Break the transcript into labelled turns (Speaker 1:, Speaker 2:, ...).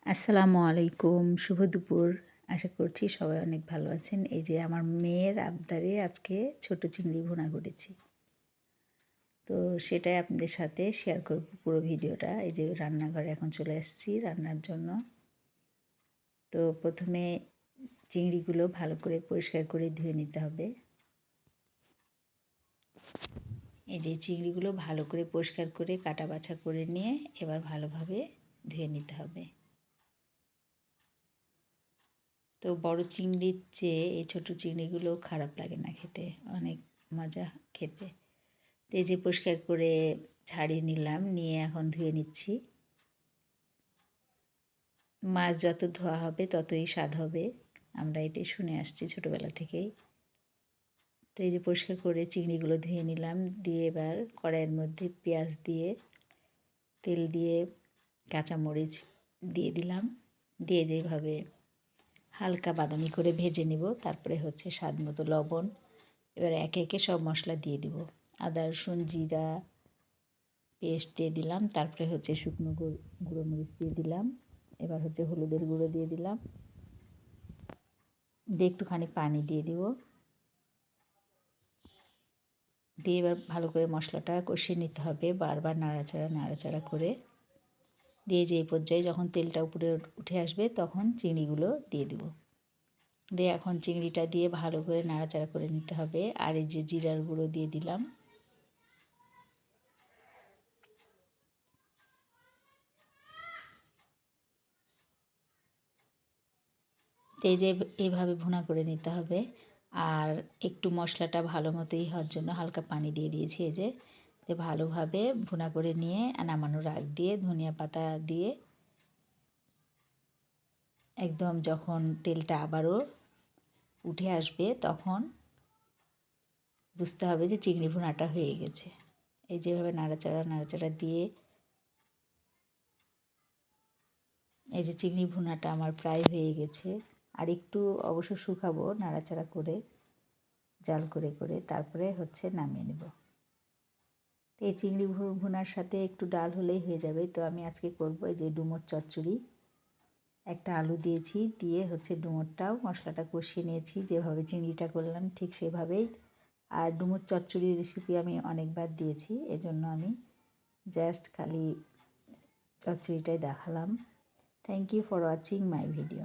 Speaker 1: আসসালামু আলাইকুম, শুভ দুপুর। আশা করছি সবাই অনেক ভালো আছেন। এই যে আমার মেয়ের আবদারে আজকে ছোট চিংড়ি ভুনা করেছি। তো সেটাই আপনাদের সাথে শেয়ার করব পুরো ভিডিওটা। এই যে রান্নাঘরে এখন চলে এসেছি রান্নার জন্য। তো প্রথমে চিংড়িগুলো ভালো করে পরিষ্কার করে ধুয়ে নিতে হবে। এই যে চিংড়িগুলো ভালো করে পরিষ্কার করে কাটা বাছা করে নিয়ে এবার ভালোভাবে ধুয়ে নিতে হবে। তো বড় চিংড়ির চেয়ে এই ছোটো চিংড়িগুলো খারাপ লাগে না খেতে, অনেক মজা খেতে। তো এই যে পরিষ্কার করে ছাড়িয়ে নিলাম, নিয়ে এখন ধুয়ে নিচ্ছি। মাছ যত ধোয়া হবে ততই স্বাদ হবে, আমরা এটাই শুনে আসছি ছোটোবেলা থেকেই। তো এই যে পরিষ্কার করে চিংড়িগুলো ধুয়ে নিলাম, দিয়ে এবার কড়াইয়ের মধ্যে পেঁয়াজ দিয়ে তেল দিয়ে কাঁচামরিচ দিয়ে দিলাম, দিয়ে যেভাবে হালকা বাদামি করে ভেজে নেব। তারপরে হচ্ছে স্বাদ মতো লবণ। এবার একে একে সব মশলা দিয়ে দিব। আদা রসুন জিরা পেস্ট দিয়ে দিলাম, তারপরে হচ্ছে শুকনো গুঁড়ো মরিচ দিয়ে দিলাম, এবার হচ্ছে হলুদের গুঁড়ো দিয়ে দিলাম, দিয়ে একটুখানি পানি দিয়ে দিব, দিয়ে এবার ভালো করে মশলাটা কষিয়ে নিতে হবে, বারবার নাড়াচাড়া করে। দিয়ে যে এই পর্যায়ে যখন তেলটা উপরে উঠে আসবে তখন চিংড়িগুলো দিয়ে দিব। দিয়ে এখন চিংড়িটা দিয়ে ভালো করে নাড়াচাড়া করে নিতে হবে। আর এই যে জিরার গুঁড়ো দিয়ে দিলাম। এই যে এইভাবে ভুনা করে নিতে হবে। আর একটু মশলাটা ভালো মতোই হওয়ার জন্য হালকা পানি দিয়ে দিয়েছি। এই যে ভালোভাবে ভুনা করে নিয়ে নামানোর আগ দিয়ে ধনিয়া পাতা দিয়ে একদম যখন তেলটা আবারও উঠে আসবে তখন বুঝতে হবে যে চিংড়ি ভুনাটা হয়ে গেছে। এই যেভাবে নাড়াচাড়া দিয়ে এই যে চিংড়ি ভুনাটা আমার প্রায় হয়ে গেছে। আর একটু অবশ্য শুকাবো নাড়াচাড়া করে, জাল করে তারপরে হচ্ছে নামিয়ে নেব। তো এই চিংড়ি ভুনার সাথে একটু ডাল হলেই হয়ে যাবে। তো আমি আজকে করব এই যে ডুমুর চচ্চড়ি। একটা আলু দিয়েছি, দিয়ে হচ্ছে ডুমুরটাও মশলাটা কষিয়ে নিয়েছি, যেভাবে চিংড়িটা করলাম ঠিক সেভাবেই। আর ডুমুর চচ্চড়ির রেসিপি আমি অনেকবার দিয়েছি, এজন্য আমি জাস্ট খালি চচ্চড়িটাই দেখালাম। Thank you for watching my video.